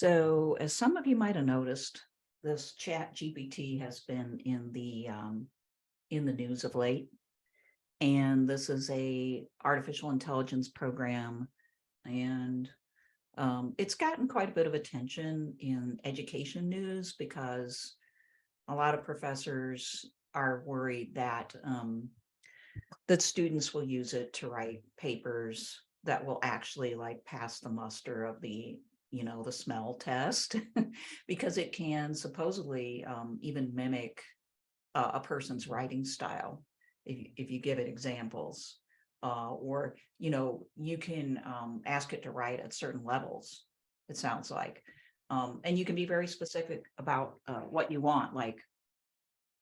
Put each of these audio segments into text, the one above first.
So, as some of you might have noticed, this Chat GPT has been in the news of late, and this is a artificial intelligence program, and it's gotten quite a bit of attention in education news because a lot of professors are worried that students will use it to write papers that will actually like pass the muster of the smell test because it can supposedly even mimic a person's writing style if you give it examples, or you can ask it to write at certain levels, it sounds like, and you can be very specific about what you want, like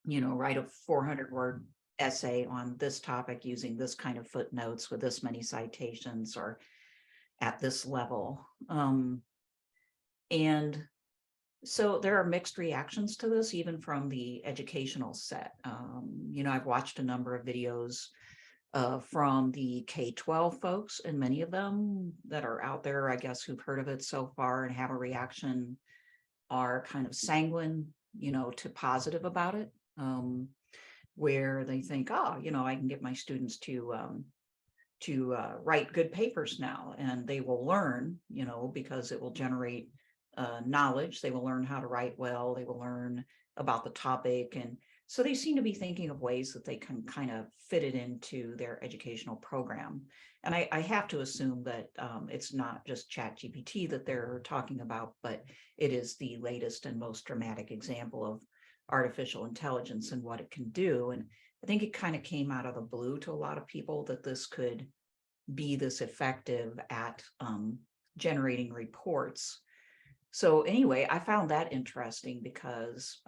write a 400-word essay on this topic using this kind of footnotes with this many citations or at this level. And so there are mixed reactions to this, even from the educational set. I've watched a number of videos from the K-12 folks, and many of them that are out there, I guess, who've heard of it so far and have a reaction are kind of sanguine, to positive about it, where they think, oh, I can get my students to write good papers now, and they will learn, because it will generate knowledge. They will learn how to write well. They will learn about the topic. And so they seem to be thinking of ways that they can kind of fit it into their educational program. And I have to assume that it's not just ChatGPT that they're talking about, but it is the latest and most dramatic example of artificial intelligence and what it can do. And I think it kind of came out of the blue to a lot of people that this could be this effective at generating reports. So anyway, I found that interesting because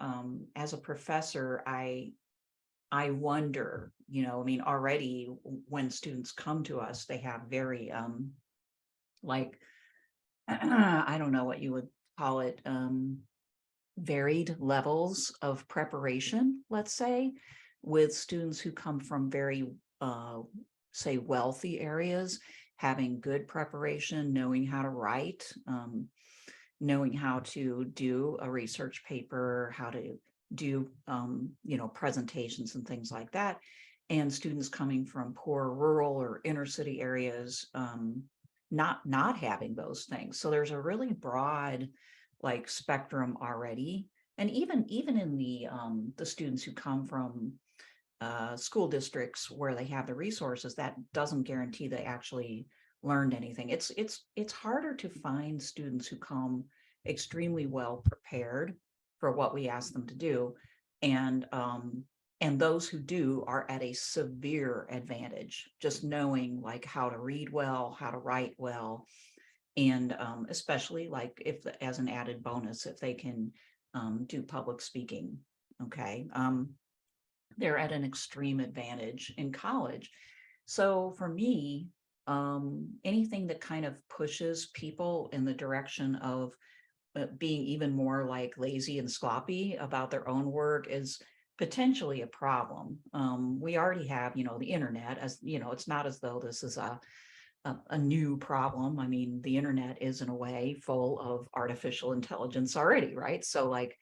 as a professor, I wonder, already when students come to us, they have very like I don't know what you would call it, varied levels of preparation, let's say, with students who come from very say wealthy areas, having good preparation, knowing how to write, knowing how to do a research paper, how to do presentations and things like that, and students coming from poor rural or inner city areas, not having those things. So there's a really broad like spectrum already, and even in the students who come from school districts where they have the resources, that doesn't guarantee they actually learned anything. It's harder to find students who come extremely well prepared for what we ask them to do, and those who do are at a severe advantage, just knowing like how to read well, how to write well, and especially like if as an added bonus, if they can do public speaking. Okay. They're at an extreme advantage in college. So for me, anything that kind of pushes people in the direction of being even more like lazy and sloppy about their own work is potentially a problem. We already have, the internet, as it's not as though this is a new problem. I mean, the internet is in a way full of artificial intelligence already, right? So like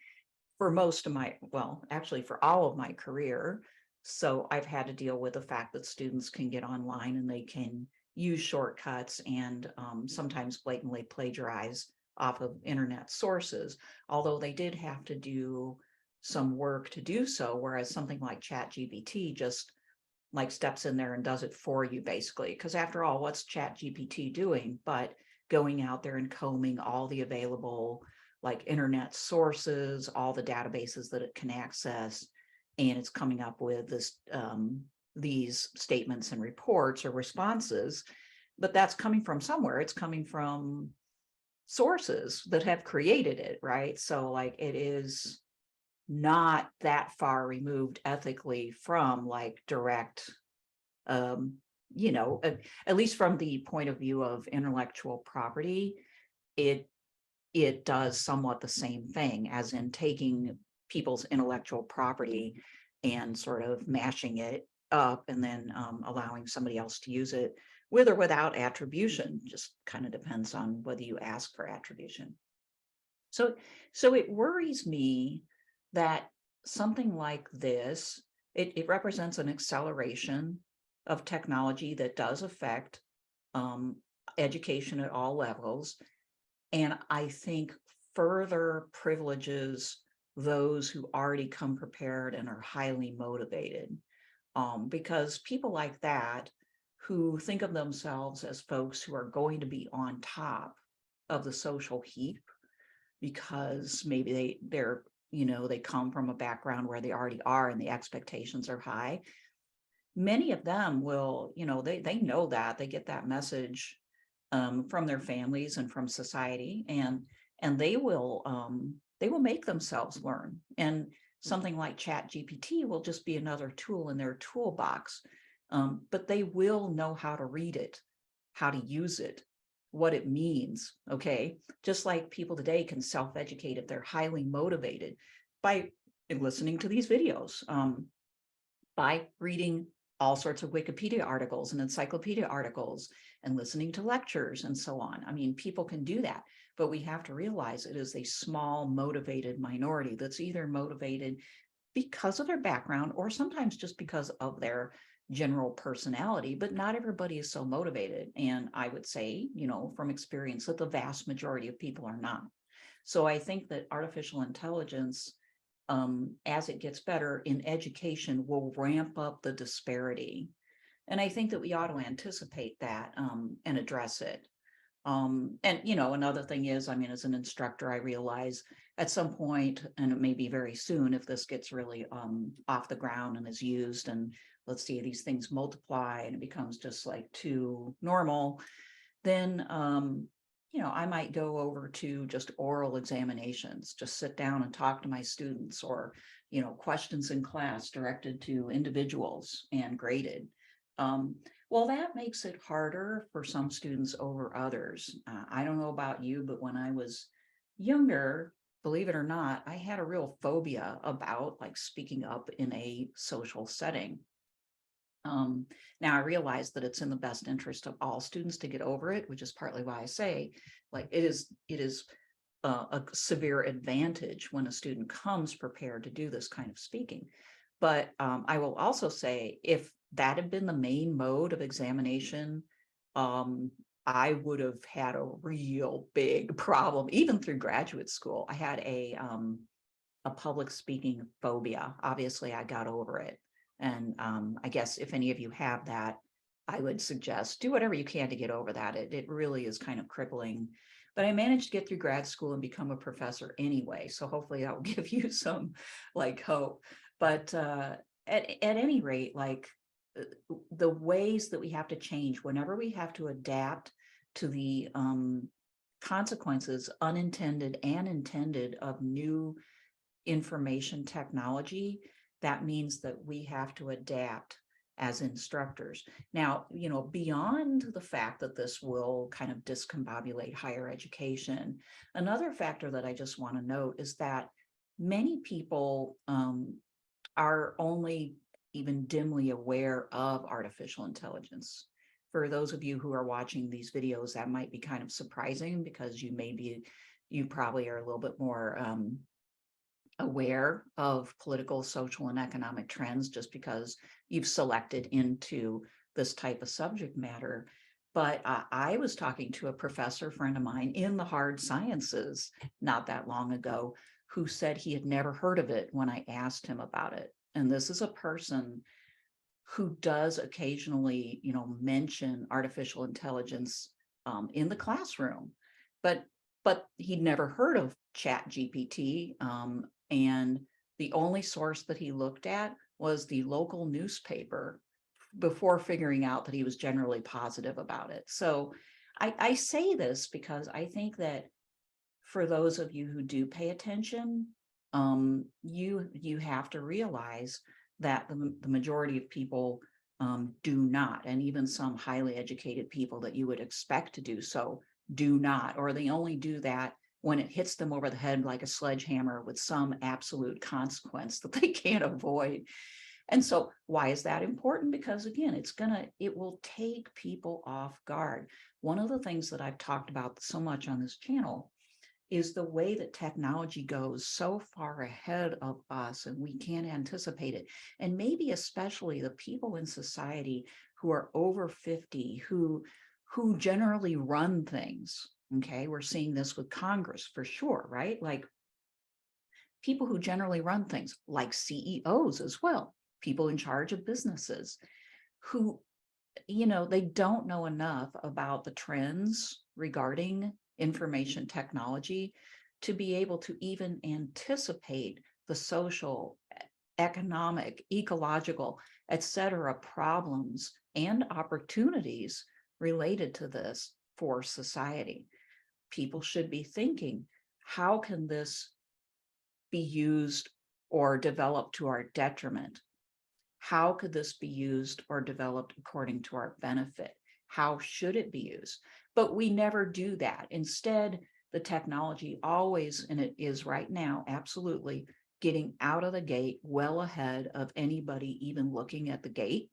for most of my, well, actually for all of my career. So I've had to deal with the fact that students can get online and they can use shortcuts and sometimes blatantly plagiarize off of internet sources, although they did have to do some work to do so, whereas something like ChatGPT just like steps in there and does it for you basically. Because after all, what's ChatGPT doing but going out there and combing all the available like internet sources, all the databases that it can access, and it's coming up with these statements and reports or responses. But that's coming from somewhere. It's coming from sources that have created it, right? So like it is not that far removed ethically from like direct, um, at least from the point of view of intellectual property, it it does somewhat the same thing, as in taking people's intellectual property and sort of mashing it up and then allowing somebody else to use it with or without attribution. Just kind of depends on whether you ask for attribution. So, so it worries me that something like this, it represents an acceleration of technology that does affect um, education at all levels. And I think further privileges those who already come prepared and are highly motivated. Because people like that who think of themselves as folks who are going to be on top of the social heap because maybe they're they come from a background where they already are and the expectations are high. Many of them will, they know that they get that message from their families and from society, and they will make themselves learn. And something like ChatGPT will just be another tool in their toolbox, but they will know how to read it, how to use it, what it means. Okay, just like people today can self-educate if they're highly motivated by listening to these videos, by reading all sorts of Wikipedia articles and encyclopedia articles and listening to lectures and so on. I mean, people can do that, but we have to realize it is a small motivated minority that's either motivated because of their background or sometimes just because of their general personality, but not everybody is so motivated. And I would say, from experience, that the vast majority of people are not. So I think that artificial intelligence, as it gets better in education, will ramp up the disparity. And I think that we ought to anticipate that and address it. And another thing is, I mean, as an instructor, I realize at some point, and it may be very soon, if this gets really off the ground and is used, and let's see, these things multiply and it becomes just like too normal, then I might go over to just oral examinations, just sit down and talk to my students, or questions in class directed to individuals and graded. Um, well, that makes it harder for some students over others. I don't know about you, but when I was younger, believe it or not, I had a real phobia about like speaking up in a social setting. Um, Now I realize that it's in the best interest of all students to get over it, which is partly why I say, like, it is a severe advantage when a student comes prepared to do this kind of speaking. But I will also say, if that had been the main mode of examination, um, I would have had a real big problem, even through graduate school. I had a public speaking phobia. Obviously, I got over it. And I guess if any of you have that, I would suggest do whatever you can to get over that. It really is kind of crippling. But I managed to get through grad school and become a professor anyway. So hopefully that will give you some like hope. But at any rate, like the ways that we have to change whenever we have to adapt to the consequences, unintended and intended, of new information technology, that means that we have to adapt as instructors. Now, beyond the fact that this will kind of discombobulate higher education, another factor that I just want to note is that many people are only even dimly aware of artificial intelligence. For those of you who are watching these videos, that might be kind of surprising because you probably are a little bit more aware of political, social, and economic trends just because you've selected into this type of subject matter. But I was talking to a professor friend of mine in the hard sciences not that long ago who said he had never heard of it when I asked him about it. And this is a person who does occasionally, mention artificial intelligence in the classroom, but he'd never heard of ChatGPT, and the only source that he looked at was the local newspaper before figuring out that he was generally positive about it. So I say this because I think that for those of you who do pay attention, you have to realize that the majority of people do not, and even some highly educated people that you would expect to do so do not, or they only do that when it hits them over the head like a sledgehammer with some absolute consequence that they can't avoid. And so why is that important? Because again, it will take people off guard. One of the things that I've talked about so much on this channel is the way that technology goes so far ahead of us and we can't anticipate it. And maybe especially the people in society who are over 50, who generally run things. Okay, we're seeing this with Congress for sure, right? Like people who generally run things, like CEOs as well, people in charge of businesses who, they don't know enough about the trends regarding information technology to be able to even anticipate the social, economic, ecological, etc. problems and opportunities related to this for society. People should be thinking, how can this be used or developed to our detriment? How could this be used or developed according to our benefit? How should it be used? But we never do that. Instead, the technology always, and it is right now, absolutely getting out of the gate well ahead of anybody even looking at the gate,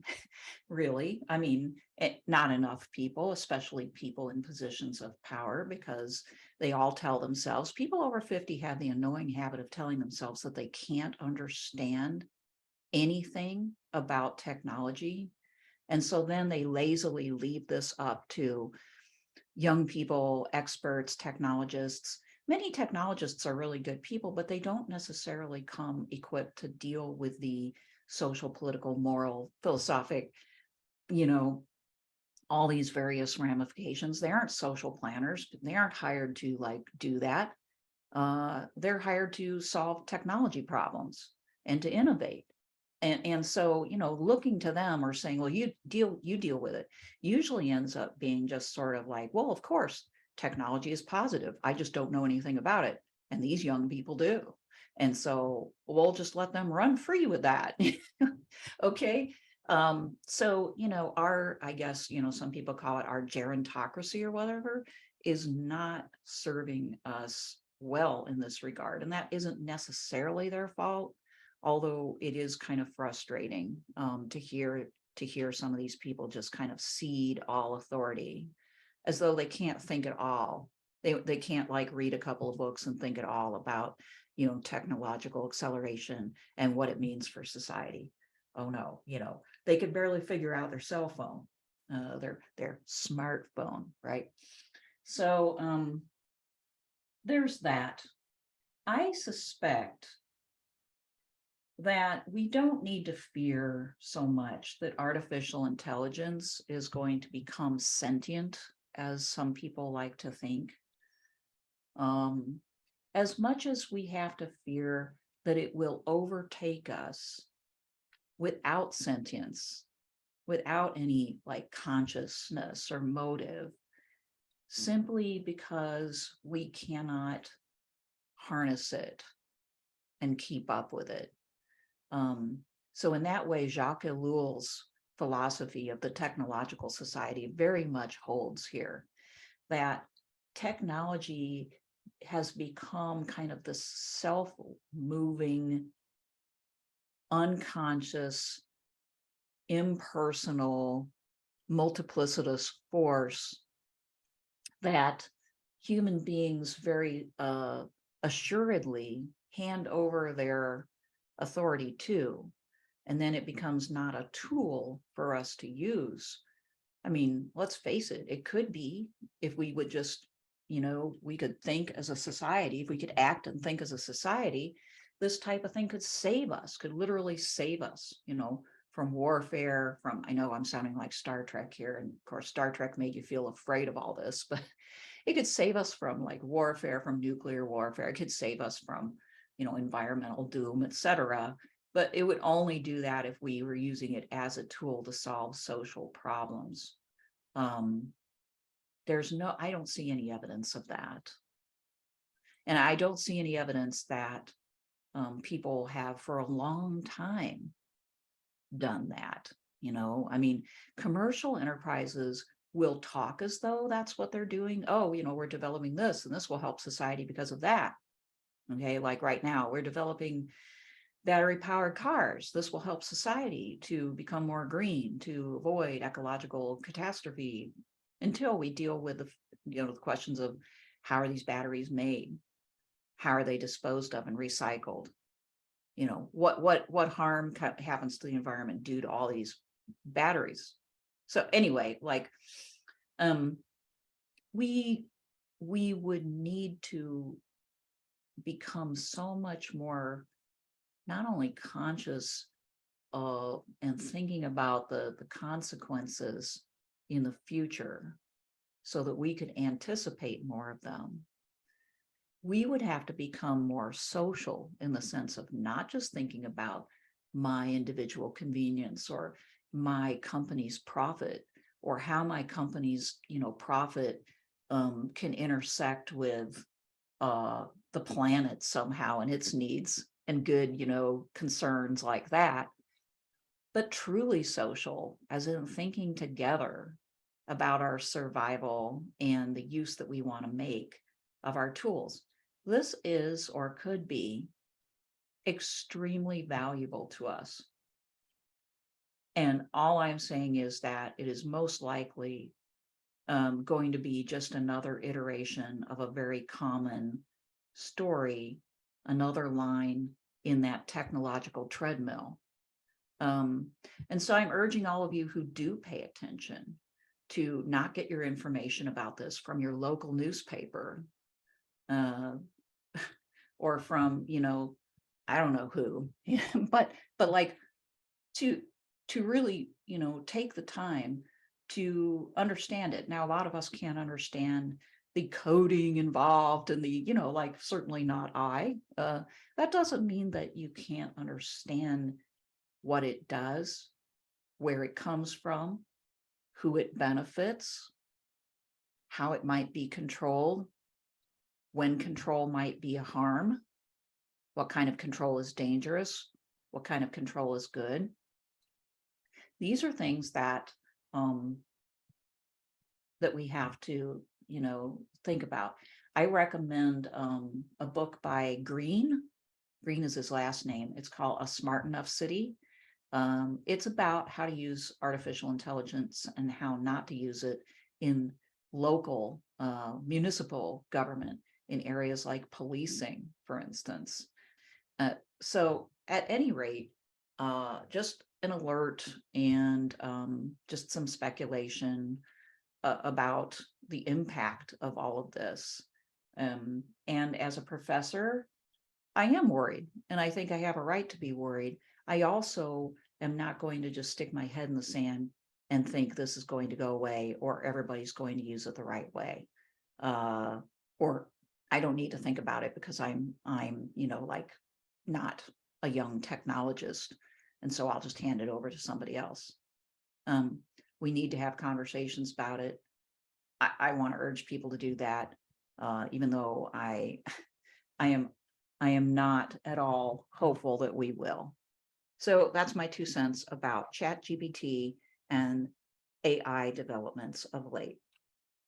really. I mean, not enough people, especially people in positions of power, because they all tell themselves, people over 50 have the annoying habit of telling themselves that they can't understand anything about technology. And so then they lazily leave this up to young people, experts, technologists. Many technologists are really good people, but they don't necessarily come equipped to deal with the social, political, moral, philosophic, all these various ramifications. They aren't social planners. They aren't hired to do that. They're hired to solve technology problems and to innovate. And so, looking to them or saying, well, you deal with it, usually ends up being just sort of like, well, of course, technology is positive. I just don't know anything about it. And these young people do. And so we'll just let them run free with that. Okay. So, I guess, some people call it our gerontocracy or whatever, is not serving us well in this regard. And that isn't necessarily their fault, although it is kind of frustrating to hear some of these people just kind of cede all authority as though they can't think at all. They can't read a couple of books and think at all about technological acceleration and what it means for society. Oh no, they could barely figure out their cell phone, their smartphone, right? So there's that. I suspect that we don't need to fear so much that artificial intelligence is going to become sentient, as some people like to think. As much as we have to fear that it will overtake us without sentience, without any consciousness or motive, simply because we cannot harness it and keep up with it. So in that way, Jacques Ellul's philosophy of the technological society very much holds here, that technology has become kind of this self-moving, unconscious, impersonal, multiplicitous force that human beings very assuredly hand over their authority to, and then it becomes not a tool for us to use. I mean, let's face it, it could be, if we would just, we could think as a society, if we could act and think as a society, this type of thing could save us, could literally save us, from warfare, from, I know I'm sounding like Star Trek here, and of course Star Trek made you feel afraid of all this, but it could save us from warfare, from nuclear warfare. It could save us from environmental doom, etc. But it would only do that if we were using it as a tool to solve social problems. I don't see any evidence of that. And I don't see any evidence that people have for a long time done that. I mean, commercial enterprises will talk as though that's what they're doing. Oh, we're developing this and this will help society because of that. Okay, like right now, we're developing battery-powered cars. This will help society to become more green, to avoid ecological catastrophe, until we deal with the questions of how are these batteries made? how are they disposed of and recycled? What harm happens to the environment due to all these batteries? So anyway, like, we would need to become so much more not only conscious of and thinking about the consequences in the future so that we could anticipate more of them. We would have to become more social in the sense of not just thinking about my individual convenience or my company's profit or how my company's profit can intersect with the planet somehow and its needs and good concerns like that, but truly social, as in thinking together about our survival and the use that we want to make of our tools. This is or could be extremely valuable to us. And all I'm saying is that it is most likely going to be just another iteration of a very common story, another line in that technological treadmill. And so I'm urging all of you who do pay attention to not get your information about this from your local newspaper or from, I don't know who, but like to really, take the time to understand it. Now, a lot of us can't understand the coding involved and the, like certainly not I. That doesn't mean that you can't understand what it does, where it comes from, who it benefits, how it might be controlled, when control might be a harm, what kind of control is dangerous, what kind of control is good. These are things that that we have to, think about. I recommend a book by Green. Green is his last name. It's called A Smart Enough City. It's about how to use artificial intelligence and how not to use it in local municipal government in areas like policing, for instance. So at any rate, just an alert and just some speculation about the impact of all of this. And as a professor, I am worried, and I think I have a right to be worried. I also am not going to just stick my head in the sand and think this is going to go away or everybody's going to use it the right way. Or I don't need to think about it because I'm like not a young technologist. And so I'll just hand it over to somebody else. We need to have conversations about it. I want to urge people to do that, even though I am not at all hopeful that we will. So that's my 2 cents about ChatGPT and AI developments of late.